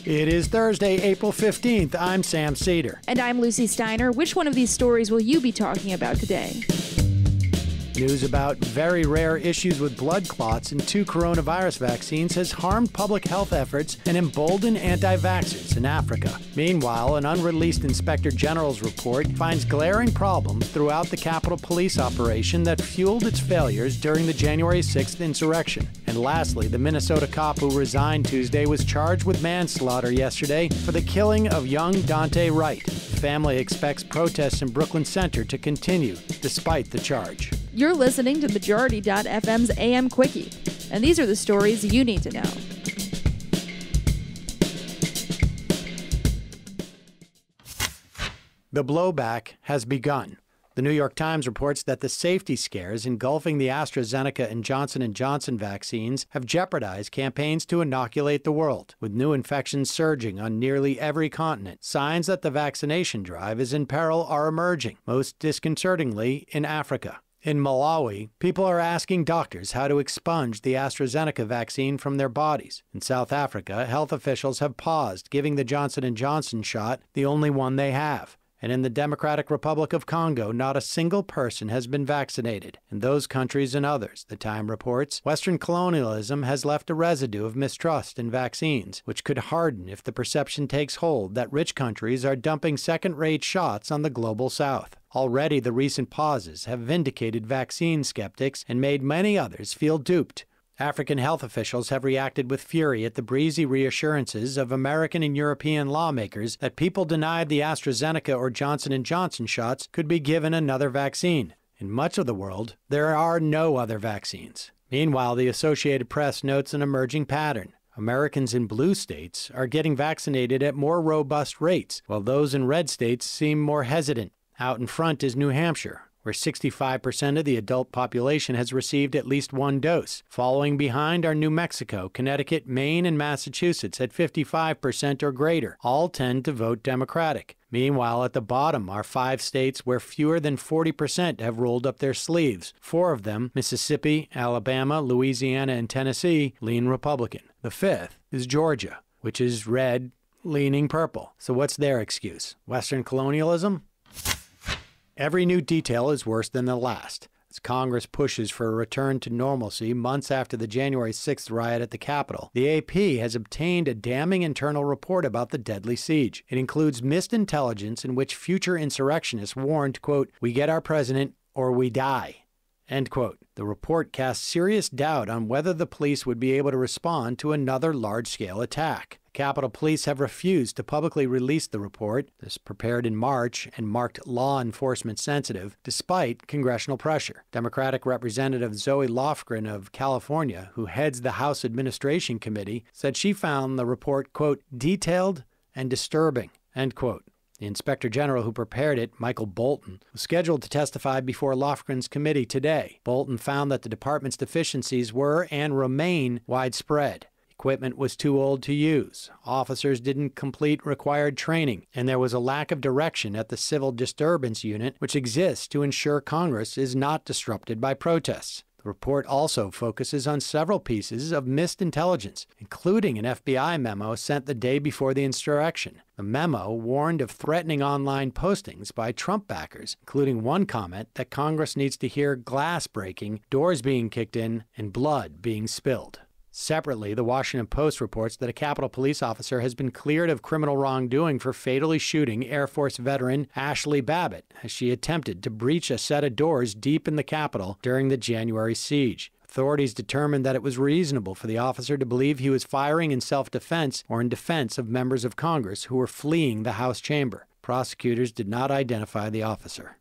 It is Thursday, April 15th. I'm Sam Cedar. And I'm Lucy Steiner. Which one of these stories will you be talking about today? News about very rare issues with blood clots in 2 coronavirus vaccines has harmed public health efforts and emboldened anti-vaxxers in Africa. Meanwhile, an unreleased Inspector General's report finds glaring problems throughout the Capitol Police operation that fueled its failures during the January 6th insurrection. And lastly, the Minnesota cop who resigned Tuesday was charged with manslaughter yesterday for the killing of young Daunte Wright. The family expects protests in Brooklyn Center to continue despite the charge. You're listening to Majority.fm's AM Quickie, and these are the stories you need to know. The blowback has begun. The New York Times reports that the safety scares engulfing the AstraZeneca and Johnson & Johnson vaccines have jeopardized campaigns to inoculate the world, with new infections surging on nearly every continent. Signs that the vaccination drive is in peril are emerging, most disconcertingly in Africa. In Malawi, people are asking doctors how to expunge the AstraZeneca vaccine from their bodies. In South Africa, health officials have paused giving the Johnson & Johnson shot, the only one they have. And in the Democratic Republic of Congo, not a single person has been vaccinated. In those countries and others, the Time reports, Western colonialism has left a residue of mistrust in vaccines, which could harden if the perception takes hold that rich countries are dumping second-rate shots on the global South. Already, the recent pauses have vindicated vaccine skeptics and made many others feel duped. African health officials have reacted with fury at the breezy reassurances of American and European lawmakers that people denied the AstraZeneca or Johnson & Johnson shots could be given another vaccine. In much of the world, there are no other vaccines. Meanwhile, the Associated Press notes an emerging pattern. Americans in blue states are getting vaccinated at more robust rates, while those in red states seem more hesitant. Out in front is New Hampshire, where 65% of the adult population has received at least one dose. Following behind are New Mexico, Connecticut, Maine, and Massachusetts at 55% or greater. All tend to vote Democratic. Meanwhile, at the bottom are 5 states where fewer than 40% have rolled up their sleeves. 4 of them, Mississippi, Alabama, Louisiana, and Tennessee, lean Republican. The 5th is Georgia, which is red, leaning purple. So what's their excuse? Western colonialism? Every new detail is worse than the last. As Congress pushes for a return to normalcy months after the January 6th riot at the Capitol, the AP has obtained a damning internal report about the deadly siege. It includes missed intelligence in which future insurrectionists warned, quote, "We get our president or we die," end quote. The report casts serious doubt on whether the police would be able to respond to another large-scale attack. Capitol Police have refused to publicly release the report, this prepared in March and marked law enforcement sensitive, despite congressional pressure. Democratic Representative Zoe Lofgren of California, who heads the House Administration Committee, said she found the report, quote, "detailed and disturbing," end quote. The Inspector General who prepared it, Michael Bolton, was scheduled to testify before Lofgren's committee today. Bolton found that the department's deficiencies were and remain widespread. Equipment was too old to use, officers didn't complete required training, and there was a lack of direction at the Civil Disturbance Unit, which exists to ensure Congress is not disrupted by protests. The report also focuses on several pieces of missed intelligence, including an FBI memo sent the day before the insurrection. The memo warned of threatening online postings by Trump backers, including one comment that Congress needs to hear glass breaking, doors being kicked in, and blood being spilled. Separately, the Washington Post reports that a Capitol Police officer has been cleared of criminal wrongdoing for fatally shooting Air Force veteran Ashley Babbitt as she attempted to breach a set of doors deep in the Capitol during the January siege. Authorities determined that it was reasonable for the officer to believe he was firing in self-defense or in defense of members of Congress who were fleeing the House chamber. Prosecutors did not identify the officer.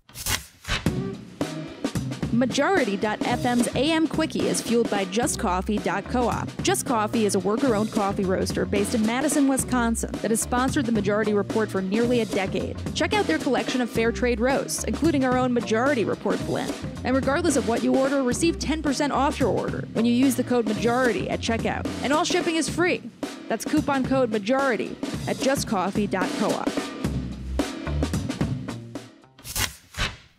Majority.fm's AM Quickie is fueled by JustCoffee.coop. Just Coffee is a worker-owned coffee roaster based in Madison, Wisconsin that has sponsored the Majority Report for nearly a decade. Check out their collection of fair trade roasts, including our own Majority Report blend. And regardless of what you order, receive 10% off your order when you use the code MAJORITY at checkout. And all shipping is free. That's coupon code MAJORITY at JustCoffee.coop.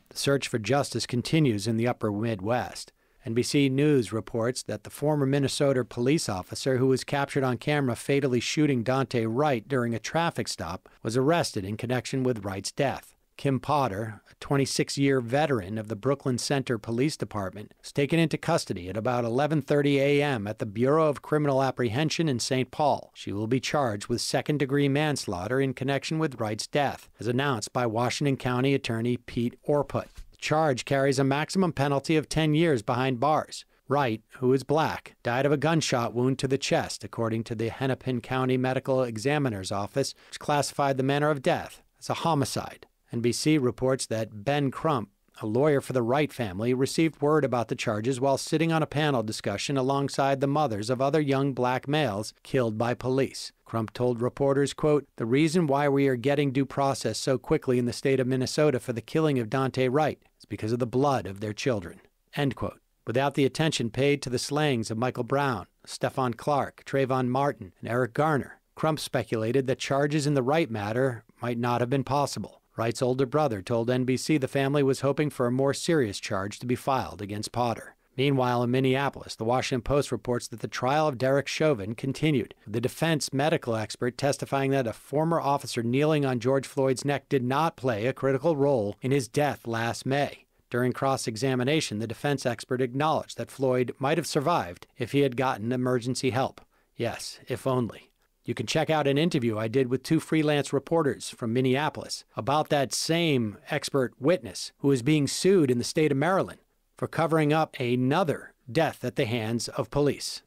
The search for justice continues in the upper Midwest. NBC News reports that the former Minnesota police officer who was captured on camera fatally shooting Daunte Wright during a traffic stop was arrested in connection with Wright's death. Kim Potter, a 26-year veteran of the Brooklyn Center Police Department, was taken into custody at about 11:30 a.m. at the Bureau of Criminal Apprehension in St. Paul. She will be charged with second-degree manslaughter in connection with Wright's death, as announced by Washington County Attorney Pete Orput. The charge carries a maximum penalty of 10 years behind bars. Wright, who is black, died of a gunshot wound to the chest, according to the Hennepin County Medical Examiner's Office, which classified the manner of death as a homicide. NBC reports that Ben Crump, a lawyer for the Wright family, received word about the charges while sitting on a panel discussion alongside the mothers of other young black males killed by police. Crump told reporters, quote, "The reason why we are getting due process so quickly in the state of Minnesota for the killing of Daunte Wright is because of the blood of their children," end quote. Without the attention paid to the slayings of Michael Brown, Stephon Clark, Trayvon Martin, and Eric Garner, Crump speculated that charges in the Wright matter might not have been possible. Wright's older brother told NBC the family was hoping for a more serious charge to be filed against Potter. Meanwhile, in Minneapolis, the Washington Post reports that the trial of Derek Chauvin continued, with the defense medical expert testifying that a former officer kneeling on George Floyd's neck did not play a critical role in his death last May. During cross-examination, the defense expert acknowledged that Floyd might have survived if he had gotten emergency help. Yes, if only. You can check out an interview I did with two freelance reporters from Minneapolis about that same expert witness who is being sued in the state of Maryland for covering up another death at the hands of police.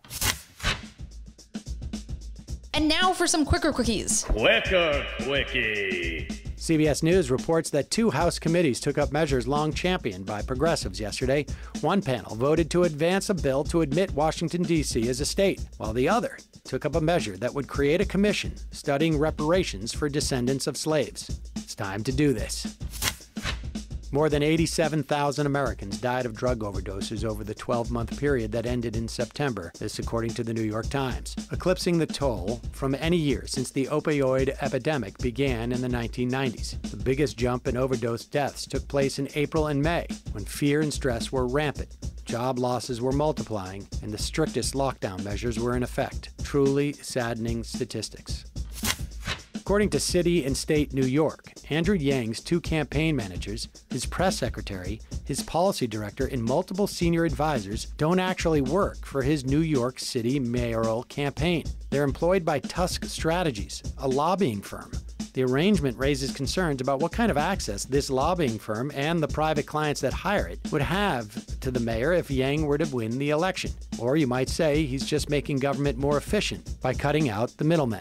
And now for some quicker quickies. Quicker quickie. CBS News reports that two House committees took up measures long championed by progressives yesterday. One panel voted to advance a bill to admit Washington, D.C. as a state, while the other took up a measure that would create a commission studying reparations for descendants of slaves. It's time to do this. More than 87,000 Americans died of drug overdoses over the 12-month period that ended in September, this according to the New York Times, eclipsing the toll from any year since the opioid epidemic began in the 1990s. The biggest jump in overdose deaths took place in April and May, when fear and stress were rampant. Job losses were multiplying, and the strictest lockdown measures were in effect. Truly saddening statistics. According to City and State New York, Andrew Yang's two campaign managers, his press secretary, his policy director, and multiple senior advisors don't actually work for his New York City mayoral campaign. They're employed by Tusk Strategies, a lobbying firm. The arrangement raises concerns about what kind of access this lobbying firm and the private clients that hire it would have to the mayor if Yang were to win the election. Or you might say he's just making government more efficient by cutting out the middlemen.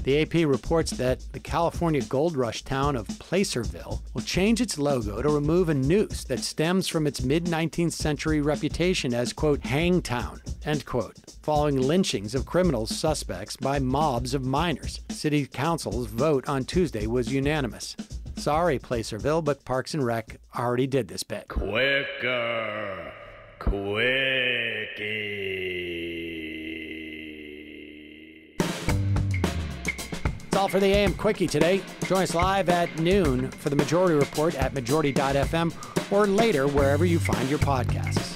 The AP reports that the California gold rush town of Placerville will change its logo to remove a noose that stems from its mid-19th century reputation as, quote, hang town, end quote, following lynchings of criminal suspects by mobs of minors. City Council's vote on Tuesday was unanimous. Sorry, Placerville, but Parks and Rec already did this bit. Quicker quickie. That's all for the AM Quickie today. Join us live at noon for the Majority Report at majority.fm or later wherever you find your podcasts.